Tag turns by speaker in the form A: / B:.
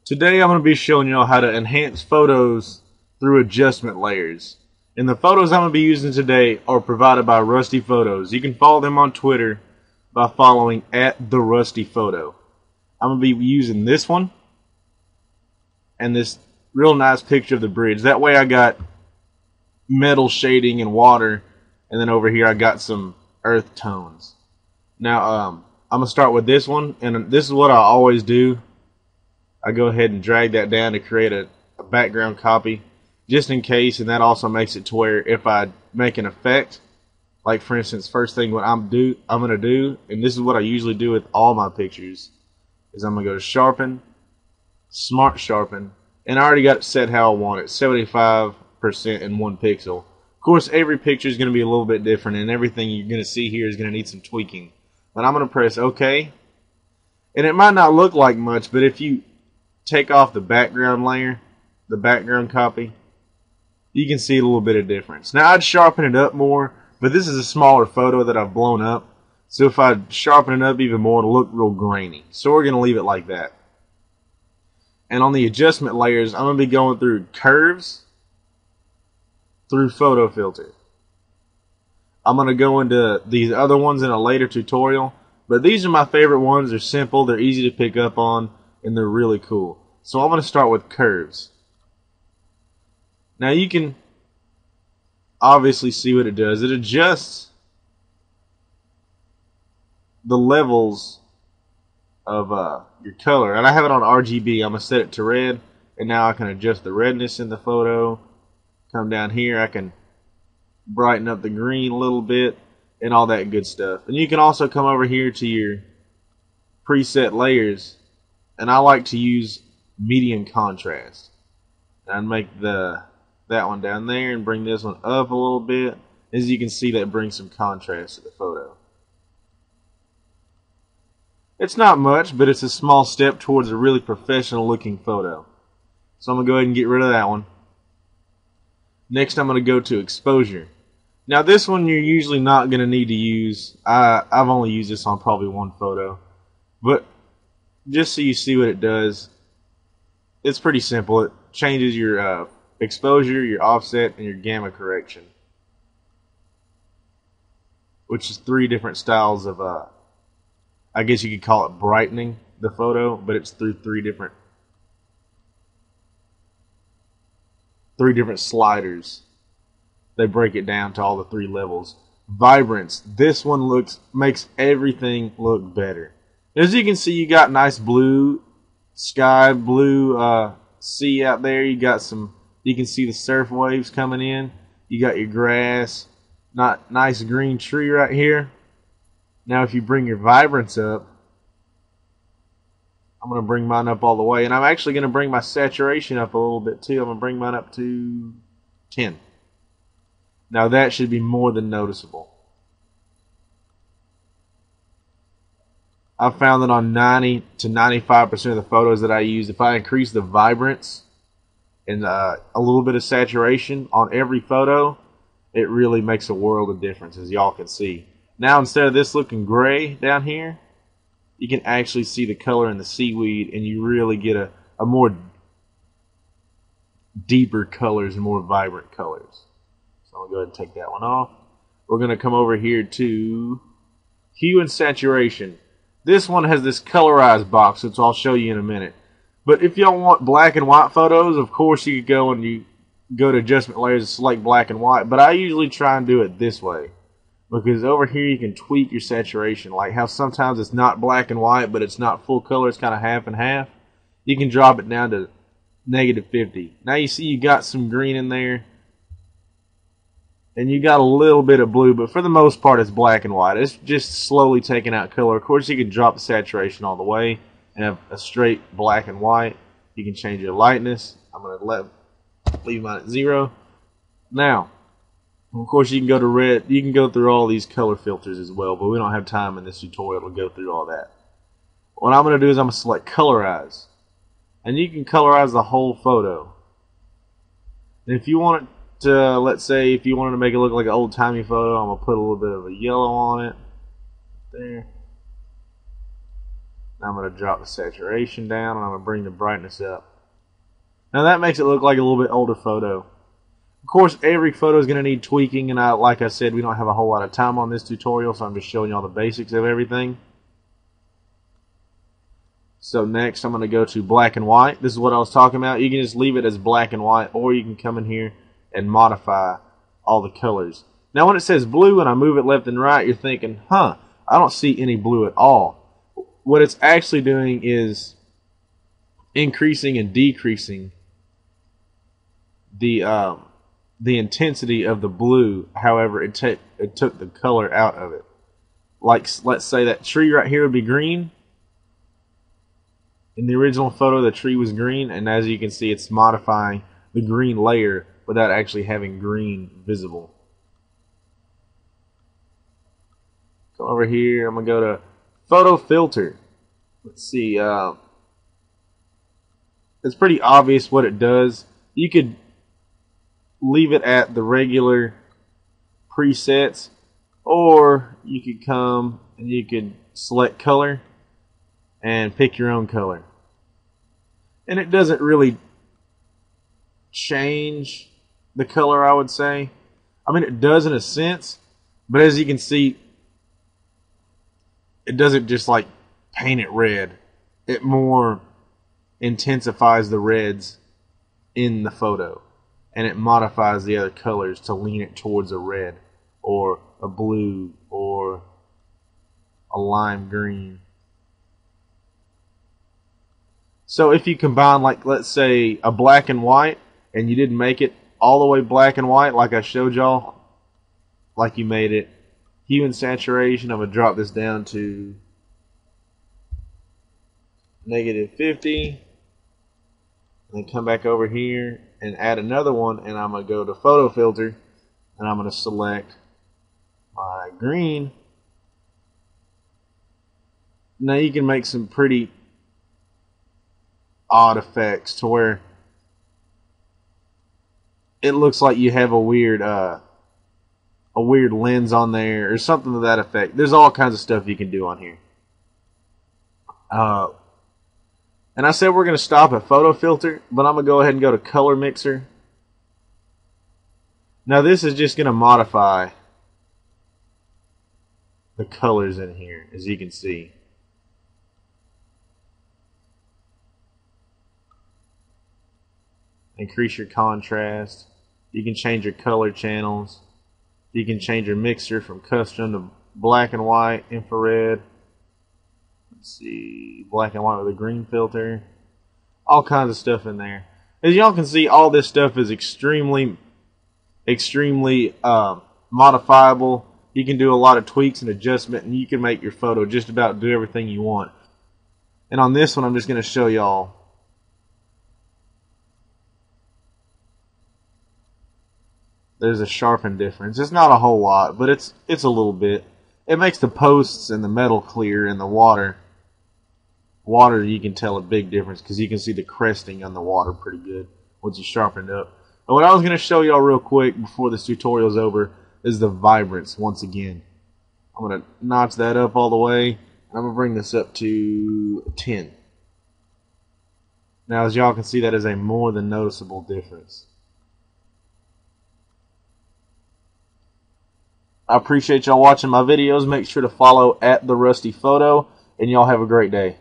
A: Today I'm going to be showing you all how to enhance photos through adjustment layers. And the photos I'm going to be using today are provided by Rusty Photos. You can follow them on Twitter by following @TheRustyPhoto. I'm going to be using this one and this real nice picture of the bridge. That way I got metal shading and water, and then over here I got some earth tones. Now I'm going to start with this one, and this is what I always do. I go ahead and drag that down to create a background copy just in case, and that also makes it to where if I make an effect, like for instance, first thing what I'm going to do, and this is what I usually do with all my pictures, is I'm going to go to sharpen, smart sharpen, and I already got it set how I want it, 75% in 1 pixel. Of course, every picture is going to be a little bit different, and everything you're going to see here is going to need some tweaking. But I'm going to press OK, and it might not look like much, but if you take off the background layer, the background copy, you can see a little bit of difference. Now I'd sharpen it up more, but this is a smaller photo that I've blown up, so if I sharpen it up even more, it'll look real grainy. So we're going to leave it like that. And on the adjustment layers, I'm going to be going through curves, through photo filter. I'm going to go into these other ones in a later tutorial, but these are my favorite ones. They're simple, they're easy to pick up on, and they're really cool. So I'm going to start with curves. Now you can obviously see what it does. It adjusts the levels of your color. And I have it on RGB. I'm going to set it to red. And now I can adjust the redness in the photo. Come down here. I can brighten up the green a little bit and all that good stuff. And you can also come over here to your preset layers. And I like to use medium contrast. And make that one down there and bring this one up a little bit. As you can see, that brings some contrast to the photo. It's not much, but it's a small step towards a really professional looking photo. So I'm going to go ahead and get rid of that one. Next I'm going to go to exposure. Now this one you're usually not going to need to use. I've only used this on probably one photo. But just so you see what it does, it's pretty simple. It changes your exposure, your offset, and your gamma correction, which is 3 different styles of I guess you could call it brightening the photo, but it's through 3 different sliders. They break it down to all the 3 levels. Vibrance. This one makes everything look better. As you can see, you got nice blue sky, blue sea out there. You got some. You can see the surf waves coming in. You got your grass. Nice green tree right here. Now if you bring your vibrance up, I'm going to bring mine up all the way. And I'm actually going to bring my saturation up a little bit too. I'm going to bring mine up to 10. Now that should be more than noticeable. I've found that on 90 to 95% of the photos that I use, if I increase the vibrance and a little bit of saturation on every photo, it really makes a world of difference, as y'all can see. Now instead of this looking gray down here, you can actually see the color in the seaweed, and you really get a more deeper colors and more vibrant colors. So I'll go ahead and take that one off. We're going to come over here to hue and saturation. This one has this colorized box, which I'll show you in a minute. But if y'all want black and white photos, of course you could go and you go to adjustment layers and select black and white. But I usually try and do it this way, because over here you can tweak your saturation. Like how sometimes it's not black and white, but it's not full color, it's kind of half and half. You can drop it down to -50. Now you see you got some green in there, and you got a little bit of blue, but for the most part it's black and white. It's just slowly taking out color. Of course you can drop the saturation all the way and have a straight black and white. You can change your lightness. I'm going to leave mine at 0. Now, of course you can go to red. You can go through all these color filters as well, but we don't have time in this tutorial to go through all that. What I'm going to do is I'm going to select colorize. And you can colorize the whole photo. And if you want it to, let's say, if you wanted to make it look like an old-timey photo, I'm going to put a little bit of a yellow on it. There. Now I'm going to drop the saturation down, and I'm going to bring the brightness up. Now that makes it look like a little bit older photo. Of course, every photo is going to need tweaking, and like I said, we don't have a whole lot of time on this tutorial, so I'm just showing you all the basics of everything. So next, I'm going to go to black and white. This is what I was talking about. You can just leave it as black and white, or you can come in here and modify all the colors. Now when it says blue and I move it left and right, you're thinking, I don't see any blue at all. What it's actually doing is increasing and decreasing the intensity of the blue. However, it took the color out of it. Like, let's say that tree right here would be green. In the original photo, the tree was green, and as you can see, it's modifying the green layer without actually having green visible. Go over here. I'm going to go to Photo Filter. Let's see. It's pretty obvious what it does. You could leave it at the regular presets, or you could come and you could select color and pick your own color. And it doesn't really change the color, I would say. I mean, it does in a sense, but as you can see, it doesn't just like paint it red. It more intensifies the reds in the photo, and it modifies the other colors to lean it towards a red or a blue or a lime green. So if you combine, like, let's say a black and white, and you didn't make it all the way black and white like I showed y'all, like you made it hue and saturation, I'm going to drop this down to -50, and then come back over here and add another one, and I'm going to go to Photo Filter, and I'm going to select my green. Now you can make some pretty odd effects to where it looks like you have a weird lens on there or something to that effect. There's all kinds of stuff you can do on here. And I said we're going to stop at Photo Filter, but I'm going to go ahead and go to Color Mixer. Now this is just going to modify the colors in here, as you can see. Increase your contrast. You can change your color channels. You can change your mixer from custom to black and white, infrared. Let's see, black and white with a green filter. All kinds of stuff in there. As y'all can see, all this stuff is extremely modifiable. You can do a lot of tweaks and adjustment, and you can make your photo just about do everything you want. And on this one, I'm just going to show y'all. There's a sharpen difference. It's not a whole lot, but it's a little bit. It makes the posts and the metal clear, and the water you can tell a big difference because you can see the cresting on the water pretty good once you sharpen it up. And what I was going to show y'all real quick before this tutorial is over is the vibrance once again. I'm going to notch that up all the way, and I'm going to bring this up to 10. Now as y'all can see, that is a more than noticeable difference. I appreciate y'all watching my videos. Make sure to follow @TheRustyPhoto, and y'all have a great day.